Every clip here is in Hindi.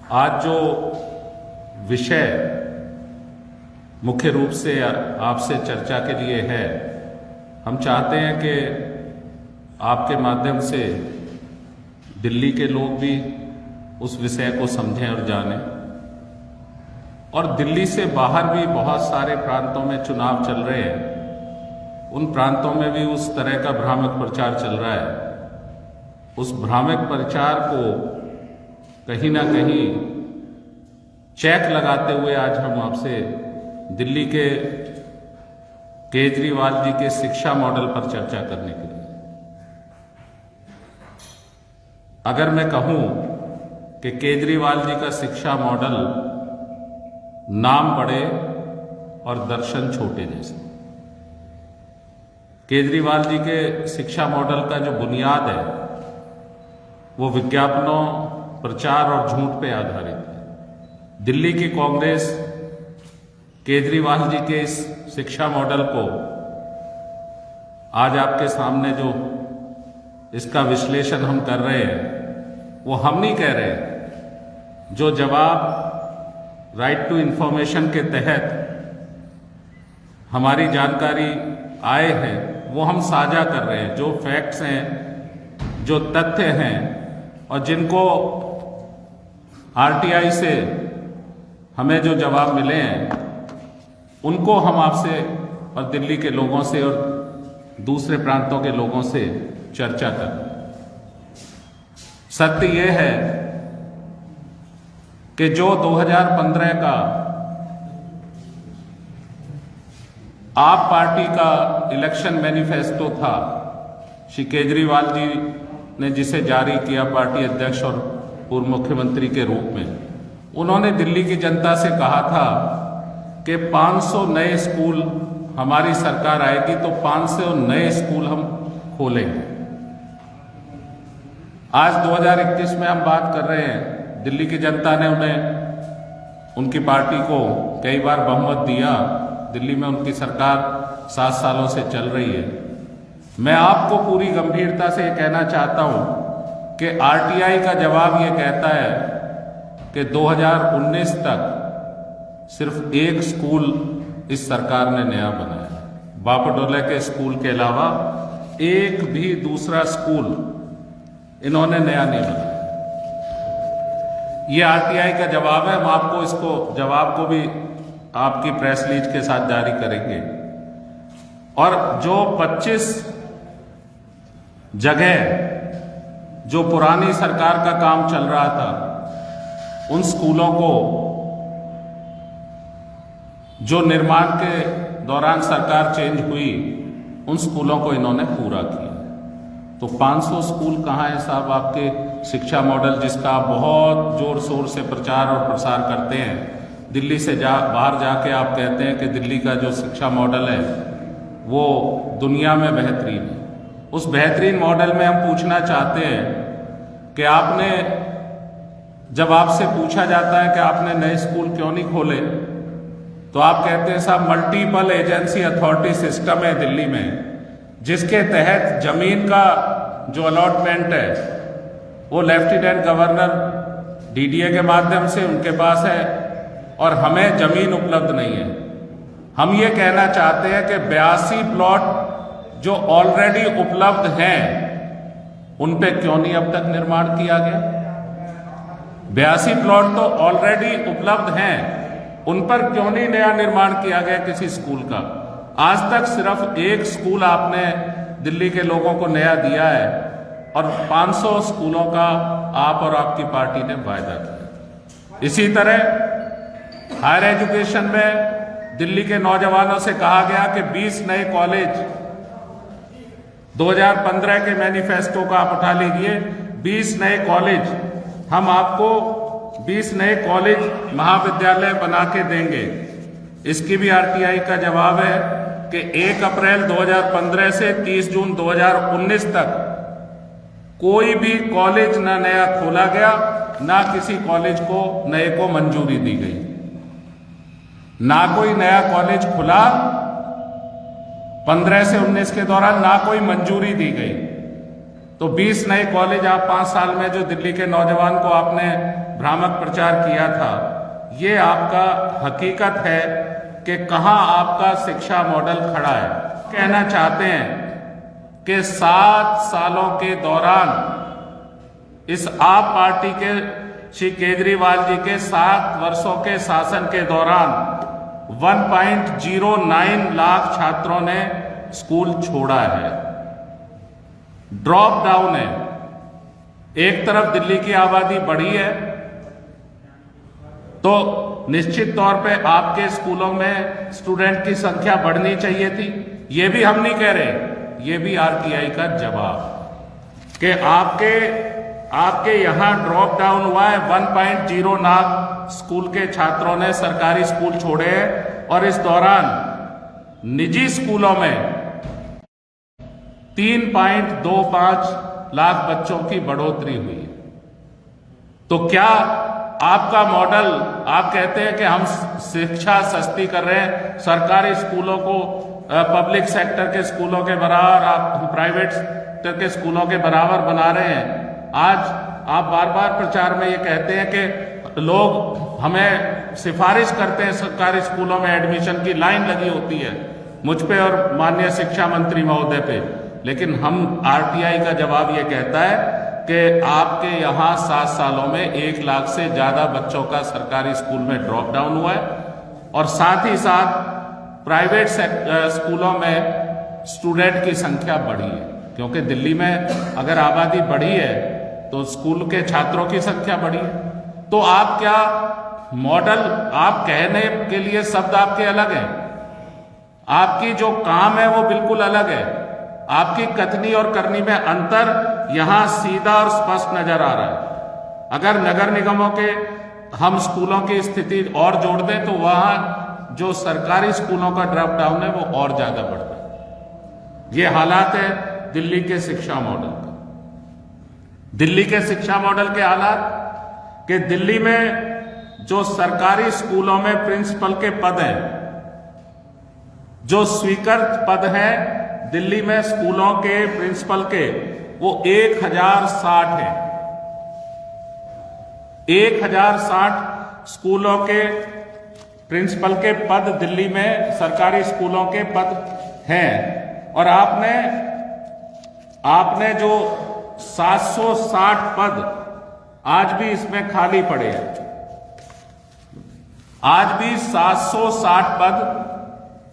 आज जो विषय मुख्य रूप से आपसे चर्चा के लिए है, हम चाहते हैं कि आपके माध्यम से दिल्ली के लोग भी उस विषय को समझें और जानें, और दिल्ली से बाहर भी बहुत सारे प्रांतों में चुनाव चल रहे हैं, उन प्रांतों में भी उस तरह का भ्रामक प्रचार चल रहा है। उस भ्रामक प्रचार को कहीं ना कहीं चेक लगाते हुए आज हम आपसे दिल्ली के केजरीवाल जी के शिक्षा मॉडल पर चर्चा करने के लिए, अगर मैं कहूं कि केजरीवाल जी का शिक्षा मॉडल नाम बड़े और दर्शन छोटे जैसे। केजरीवाल जी के शिक्षा मॉडल का जो बुनियाद है वो विज्ञापनों, प्रचार और झूठ पे आधारित है। दिल्ली की कांग्रेस केजरीवाल जी के इस शिक्षा मॉडल को आज आपके सामने जो इसका विश्लेषण हम कर रहे हैं, वो हम नहीं कह रहे। जो जवाब राइट टू इंफॉर्मेशन के तहत हमारी जानकारी आए हैं वो हम साझा कर रहे हैं। जो फैक्ट्स हैं, जो तथ्य हैं और जिनको आरटीआई से हमें जो जवाब मिले हैं, उनको हम आपसे और दिल्ली के लोगों से और दूसरे प्रांतों के लोगों से चर्चा कर। सत्य यह है कि जो 2015 का आप पार्टी का इलेक्शन मैनिफेस्टो था, श्री केजरीवाल जी ने जिसे जारी किया पार्टी अध्यक्ष और पूर्व मुख्यमंत्री के रूप में, उन्होंने दिल्ली की जनता से कहा था कि 500 नए स्कूल हमारी सरकार आएगी तो 500 नए स्कूल हम खोलेंगे। आज 2021 में हम बात कर रहे हैं, दिल्ली की जनता ने उन्हें, उनकी पार्टी को कई बार बहुमत दिया। दिल्ली में उनकी सरकार 7 सालों से चल रही है। मैं आपको पूरी गंभीरता से कहना चाहता हूं कि आरटीआई का जवाब ये कहता है कि 2019 तक सिर्फ एक स्कूल इस सरकार ने नया बनाया। बापटोले के स्कूल के अलावा एक भी दूसरा स्कूल इन्होंने नया नहीं बनाया। ये आरटीआई का जवाब है। हम आपको इसको जवाब को भी आपकी प्रेस रिलीज के साथ जारी करेंगे। और जो 25 जगह जो पुरानी सरकार का काम चल रहा था, उन स्कूलों को जो निर्माण के दौरान सरकार चेंज हुई, उन स्कूलों को इन्होंने पूरा किया। तो 500 स्कूल कहाँ है साहब आपके शिक्षा मॉडल, जिसका आप बहुत जोर शोर से प्रचार और प्रसार करते हैं। दिल्ली से बाहर जाके आप कहते हैं कि दिल्ली का जो शिक्षा मॉडल है वो दुनिया में बेहतरीन है। उस बेहतरीन मॉडल में हम पूछना चाहते हैं कि आपने, जब आपसे पूछा जाता है कि आपने नए स्कूल क्यों नहीं खोले, तो आप कहते हैं साहब मल्टीपल एजेंसी अथॉरिटी सिस्टम है दिल्ली में, जिसके तहत जमीन का जो अलॉटमेंट है वो लेफ्टिनेंट गवर्नर डीडीए के माध्यम से उनके पास है और हमें जमीन उपलब्ध नहीं है। हम ये कहना चाहते हैं कि 82 प्लॉट जो ऑलरेडी उपलब्ध हैं, उन पे क्यों नहीं अब तक निर्माण किया गया। 82 प्लॉट तो ऑलरेडी उपलब्ध हैं, उन पर क्यों नहीं नया निर्माण किया गया किसी स्कूल का। आज तक सिर्फ एक स्कूल आपने दिल्ली के लोगों को नया दिया है और 500 स्कूलों का आप और आपकी पार्टी ने वायदा किया। इसी तरह हायर एजुकेशन में दिल्ली के नौजवानों से कहा गया कि 20 नए कॉलेज, 2015 के मैनिफेस्टो का आप उठा लीजिए, 20 नए कॉलेज, हम आपको 20 नए कॉलेज महाविद्यालय बना के देंगे। इसकी भी आरटीआई का जवाब है कि 1 अप्रैल 2015 से 30 जून 2019 तक कोई भी कॉलेज ना नया खोला गया, ना किसी कॉलेज को नए को मंजूरी दी गई, ना कोई नया कॉलेज खुला 15 से 19 के दौरान, ना कोई मंजूरी दी गई। तो 20 नए कॉलेज आप 5 साल में जो दिल्ली के नौजवान को आपने भ्रामक प्रचार किया था, ये आपका हकीकत है कि कहां आपका शिक्षा मॉडल खड़ा है। कहना चाहते हैं कि 7 सालों के दौरान इस आप पार्टी के श्री केजरीवाल जी के 7 वर्षों के शासन के दौरान 1.09 लाख छात्रों ने स्कूल छोड़ा है, ड्रॉप डाउन है। एक तरफ दिल्ली की आबादी बढ़ी है तो निश्चित तौर पे आपके स्कूलों में स्टूडेंट की संख्या बढ़नी चाहिए थी। ये भी हम नहीं कह रहे, ये भी आरटीआई का जवाब कि आपके यहां ड्रॉप डाउन हुआ है। 1.09 लाख स्कूल के छात्रों ने सरकारी स्कूल छोड़े हैं और इस दौरान निजी स्कूलों में 3.25 लाख बच्चों की बढ़ोतरी हुई है। तो क्या आपका मॉडल, आप कहते हैं कि हम शिक्षा सस्ती कर रहे हैं, सरकारी स्कूलों को पब्लिक सेक्टर के स्कूलों के बराबर, आप प्राइवेट सेक्टर के स्कूलों के बराबर बना रहे हैं। आज आप बार बार प्रचार में ये कहते हैं कि लोग हमें सिफारिश करते हैं सरकारी स्कूलों में एडमिशन की, लाइन लगी होती है मुझ पे और माननीय शिक्षा मंत्री महोदय पे, लेकिन हम आरटीआई का जवाब ये कहता है कि आपके यहाँ 7 सालों में 1 लाख से ज्यादा बच्चों का सरकारी स्कूल में ड्रॉप डाउन हुआ है और साथ ही साथ प्राइवेट स्कूलों में स्टूडेंट की संख्या बढ़ी है, क्योंकि दिल्ली में अगर आबादी बढ़ी है तो स्कूल के छात्रों की संख्या बढ़ी है। तो आप क्या मॉडल, आप कहने के लिए शब्द आपके अलग हैं, आपकी जो काम है वो बिल्कुल अलग है, आपकी कथनी और करनी में अंतर यहां सीधा और स्पष्ट नजर आ रहा है। अगर नगर निगमों के हम स्कूलों की स्थिति और जोड़ दें तो वहां जो सरकारी स्कूलों का ड्रॉप डाउन है वो और ज्यादा बढ़ता है। ये हालात है दिल्ली के शिक्षा मॉडल का। दिल्ली के शिक्षा मॉडल के हालात कि दिल्ली में जो सरकारी स्कूलों में प्रिंसिपल के पद हैं, जो स्वीकृत पद हैं दिल्ली में स्कूलों के प्रिंसिपल के, वो 1060 है। 1060 स्कूलों के प्रिंसिपल के पद दिल्ली में सरकारी स्कूलों के पद हैं और आपने जो 760 पद आज भी इसमें खाली पड़े हैं। आज भी 760 पद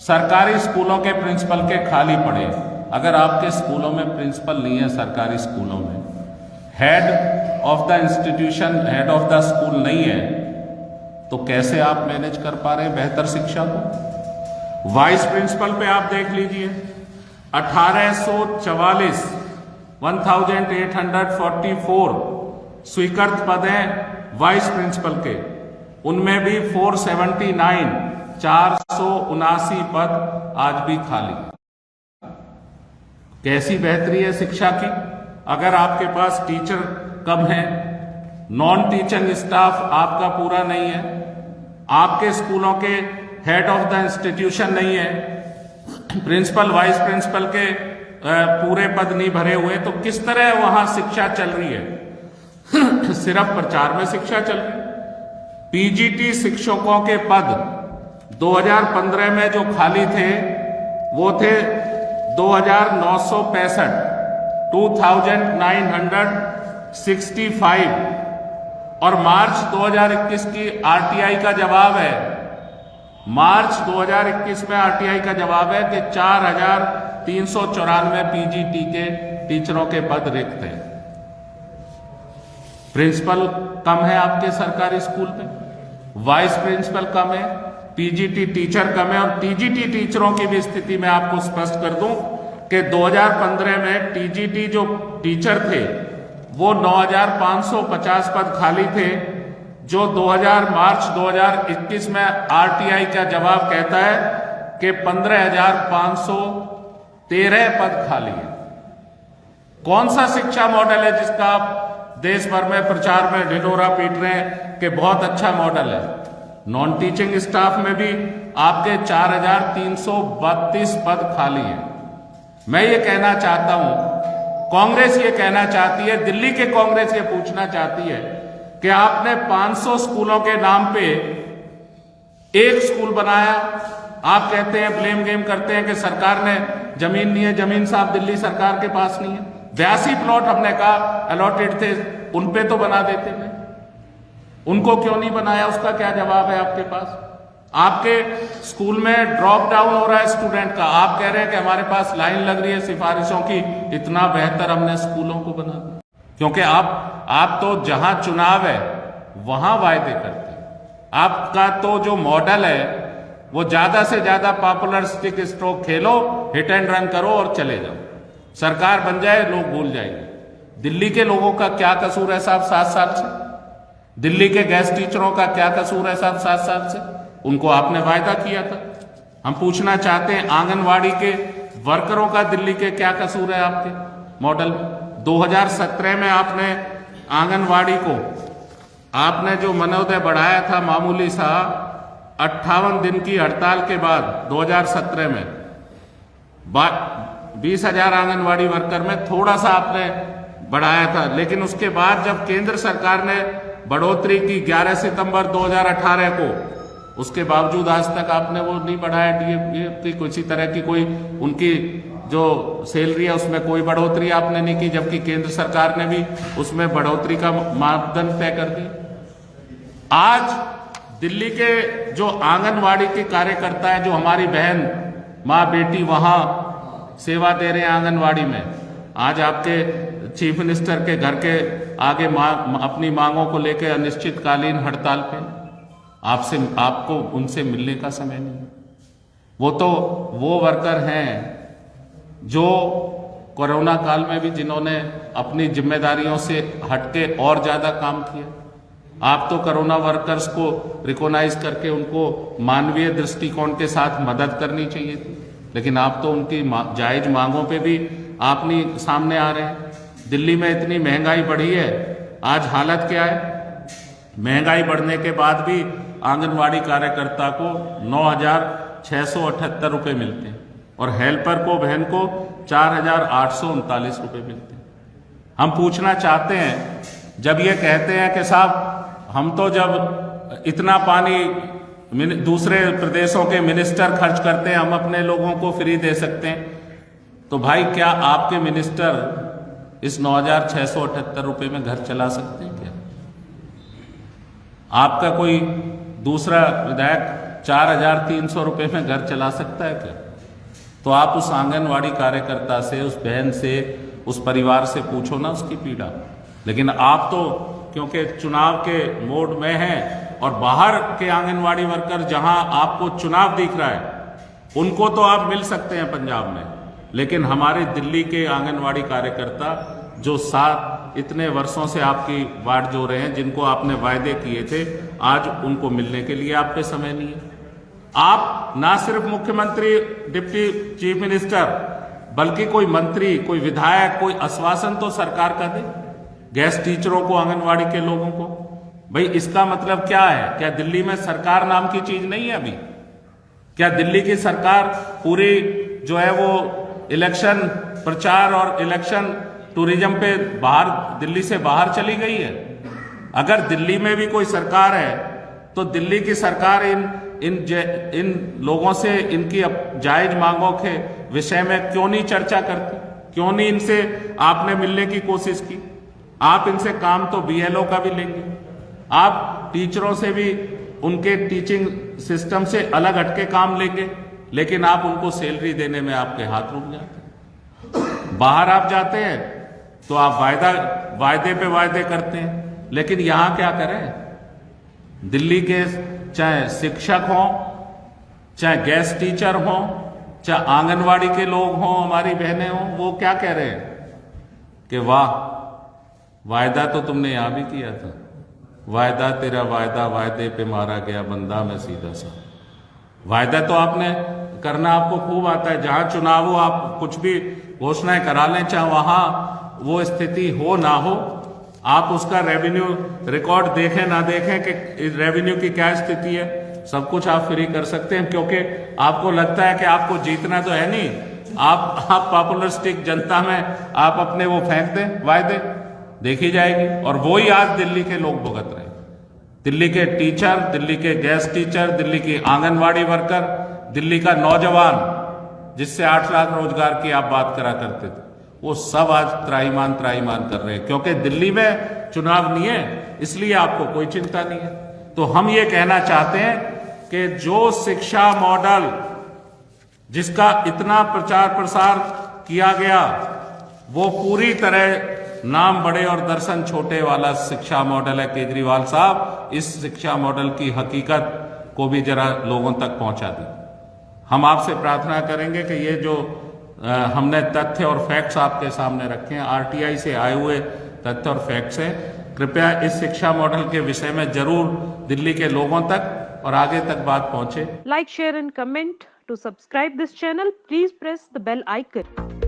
सरकारी स्कूलों के प्रिंसिपल के खाली पड़े। अगर आपके स्कूलों में प्रिंसिपल नहीं है, सरकारी स्कूलों में head of the institution, head of the school नहीं है, तो कैसे आप मैनेज कर पा रहे हैं बेहतर शिक्षा को? वाइस प्रिंसिपल पे आप देख लीजिए, 1844 1844 स्वीकृत पद हैं वाइस प्रिंसिपल के, उनमें भी 479 479 पद आज भी खाली। कैसी बेहतरी है शिक्षा की? अगर आपके पास टीचर कम है, नॉन टीचिंग स्टाफ आपका पूरा नहीं है, आपके स्कूलों के हेड ऑफ द इंस्टीट्यूशन नहीं है, प्रिंसिपल वाइस प्रिंसिपल के पूरे पद नहीं भरे हुए, तो किस तरह वहां शिक्षा चल रही है? सिर्फ प्रचार में शिक्षा चल रही है। पीजीटी शिक्षकों के पद 2015 में जो खाली थे वो थे 2965 2965 और मार्च 2021 की आरटीआई का जवाब है, मार्च 2021 में आरटीआई का जवाब है कि 4394 पीजीटी के टीचरों के पद रिक्त हैं। प्रिंसिपल कम है आपके सरकारी स्कूल में, वाइस प्रिंसिपल कम है, पीजीटी टीचर कम है और टीजीटी टीचरों की भी स्थिति में आपको स्पष्ट कर दूं कि 2015 में टीजीटी जो टीचर थे वो 9550 पद खाली थे, जो मार्च 2021 में आरटीआई का जवाब कहता है कि 15513 पद खाली है। कौन सा शिक्षा मॉडल है जिसका आप देश भर में प्रचार में ढिढोरा पीट रहे हैं कि बहुत अच्छा मॉडल है? नॉन टीचिंग स्टाफ में भी आपके 4332 पद खाली हैं। मैं ये कहना चाहता हूं, कांग्रेस ये कहना चाहती है, दिल्ली के कांग्रेस ये पूछना चाहती है कि आपने 500 स्कूलों के नाम पे एक स्कूल बनाया। आप कहते हैं, ब्लेम गेम करते हैं कि सरकार ने जमीन नहीं है, जमीन साहब दिल्ली सरकार के पास नहीं है। 82 प्लॉट हमने कहा अलॉटेड थे, उन पे तो बना देते हैं, उनको क्यों नहीं बनाया? उसका क्या जवाब है आपके पास? आपके स्कूल में ड्रॉप डाउन हो रहा है स्टूडेंट का, आप कह रहे हैं कि हमारे पास लाइन लग रही है सिफारिशों की, इतना बेहतर हमने स्कूलों को बना दिया। क्योंकि आप तो जहां चुनाव है वहां वायदे करते हैं। आपका तो जो मॉडल है वो ज्यादा से ज्यादा popular stick stroke Khelo, hit and run करो और चले जाओ, सरकार बन जाए, लोग भूल जाएंगे। दिल्ली के लोगों का क्या कसूर है साहब 7 साल से? दिल्ली के गैस टीचरों का क्या कसूर है साहब 7 साल से? उनको आपने वायदा किया था। हम पूछना चाहते हैं, आंगनवाड़ी के वर्करों का दिल्ली के क्या कसूर है आपके मॉडल में? 2017 में आपने आंगनवाड़ी को आपने जो मनोदय बढ़ाया था मामूली सा, 58 दिन की हड़ताल के बाद 2017 में 20,000 आंगनवाड़ी वर्कर में थोड़ा सा आपने बढ़ाया था। लेकिन उसके बाद जब केंद्र सरकार ने बढ़ोतरी की 11 सितंबर 2018 को, उसके बावजूद आज तक आपने वो नहीं बढ़ाया। डीए किसी तरह की कोई उनकी जो सैलरी है उसमें कोई बढ़ोतरी आपने नहीं की, जबकि केंद्र सरकार ने भी उसमें बढ़ोतरी का मापदंड तय कर दिया। आज दिल्ली के जो आंगनवाड़ी के कार्यकर्ता है, जो हमारी बहन माँ बेटी वहां सेवा दे रहे हैं आंगनवाड़ी में, आज आपके चीफ मिनिस्टर के घर के आगे अपनी मांगों को लेकर अनिश्चितकालीन हड़ताल पे, आपको उनसे मिलने का समय नहीं। वो तो वो वर्कर हैं जो कोरोना काल में भी जिन्होंने अपनी जिम्मेदारियों से हटके और ज्यादा काम किया। आप तो कोरोना वर्कर्स को रिकॉग्नाइज करके उनको मानवीय दृष्टिकोण के साथ मदद करनी चाहिए थी, लेकिन आप तो उनकी जायज मांगों पे भी आप नहीं सामने आ रहे हैं। दिल्ली में इतनी महंगाई बढ़ी है, आज हालत क्या है? महंगाई बढ़ने के बाद भी आंगनवाड़ी कार्यकर्ता को 9,678 रुपये मिलते हैं और हेल्पर को, बहन को 4,839 रुपये मिलते हैं। हम पूछना चाहते हैं, जब ये कहते हैं कि साहब हम तो जब इतना पानी दूसरे प्रदेशों के मिनिस्टर खर्च करते हैं, हम अपने लोगों को फ्री दे सकते हैं, तो भाई क्या आपके मिनिस्टर इस 9,678 रुपये में घर चला सकते हैं क्या? आपका कोई दूसरा विधायक 4,300 रुपये में घर चला सकता है क्या? तो आप उस आंगनवाड़ी कार्यकर्ता से, उस बहन से, उस परिवार से पूछो ना उसकी पीड़ा। लेकिन आप तो क्योंकि चुनाव के मोड में हैं और बाहर के आंगनवाड़ी वर्कर जहां आपको चुनाव दिख रहा है उनको तो आप मिल सकते हैं पंजाब में, लेकिन हमारे दिल्ली के आंगनवाड़ी कार्यकर्ता जो इतने वर्षों से आपकी बाट जो रहे हैं, जिनको आपने वायदे किए थे, आज उनको मिलने के लिए आप पे समय नहीं है। आप ना सिर्फ मुख्यमंत्री, डिप्टी चीफ मिनिस्टर, बल्कि कोई मंत्री, कोई विधायक, कोई आश्वासन तो सरकार का दे गैस टीचरों को, आंगनवाड़ी के लोगों को। भाई इसका मतलब क्या है? क्या दिल्ली में सरकार नाम की चीज नहीं है अभी? क्या दिल्ली की सरकार पूरी जो है वो इलेक्शन प्रचार और इलेक्शन टूरिज्म पे बाहर, दिल्ली से बाहर चली गई है? अगर दिल्ली में भी कोई सरकार है तो दिल्ली की सरकार इन लोगों से इनकी जायज मांगों के विषय में क्यों नहीं चर्चा करती? क्यों नहीं इनसे आपने मिलने की कोशिश की? आप इनसे काम तो बीएलओ का भी लेंगे, आप टीचरों से भी उनके टीचिंग सिस्टम से अलग हटके काम लेंगे, लेकिन आप उनको सैलरी देने में आपके हाथ रुक जाते हैं। बाहर आप जाते हैं तो आप वायदे पे वायदे करते हैं, लेकिन यहां क्या करें? दिल्ली के चाहे शिक्षक हों, चाहे गैस टीचर हों, चाहे आंगनवाड़ी के लोग हों, हमारी बहनें हों, वो क्या कह रहे हैं कि वाह, वायदा तो तुमने यहां भी किया था, वायदा तेरा वायदा, वायदे पे मारा गया बंदा मैं सीधा सा। वायदा तो आपने करना आपको खूब आता है, जहां चुनाव हो आप कुछ भी घोषणाएं करा लें, चाहे वहां वो स्थिति हो ना हो, आप उसका रेवेन्यू रिकॉर्ड देखें ना देखें कि रेवेन्यू की क्या स्थिति है, सब कुछ आप फ्री कर सकते हैं, क्योंकि आपको लगता है कि आपको जीतना तो है नहीं। आप पॉपुलर स्टिक जनता में आप अपने वो फेंक दें वायदे, देखी जाएगी। और वो ही आज दिल्ली के लोग भुगत रहे हैं। दिल्ली के टीचर, दिल्ली के गेस्ट टीचर, दिल्ली की आंगनवाड़ी वर्कर, दिल्ली का नौजवान जिससे 8 लाख रोजगार की आप बात करा करते थे, वो सब आज त्राईमान कर रहे हैं। क्योंकि दिल्ली में चुनाव नहीं है, इसलिए आपको कोई चिंता नहीं है। तो हम ये कहना चाहते हैं कि जो शिक्षा मॉडल जिसका इतना प्रचार प्रसार किया गया, वो पूरी तरह नाम बड़े और दर्शन छोटे वाला शिक्षा मॉडल है। केजरीवाल साहब, इस शिक्षा मॉडल की हकीकत को भी जरा लोगों तक पहुंचा दी। हम आपसे प्रार्थना करेंगे कि ये जो हमने तथ्य और फैक्ट्स आपके सामने रखे हैं, आरटीआई से आए हुए तथ्य और फैक्ट्स हैं, कृपया इस शिक्षा मॉडल के विषय में जरूर दिल्ली के लोगों तक और आगे तक बात पहुंचे। Like, share and comment. To subscribe this channel, please press the bell icon.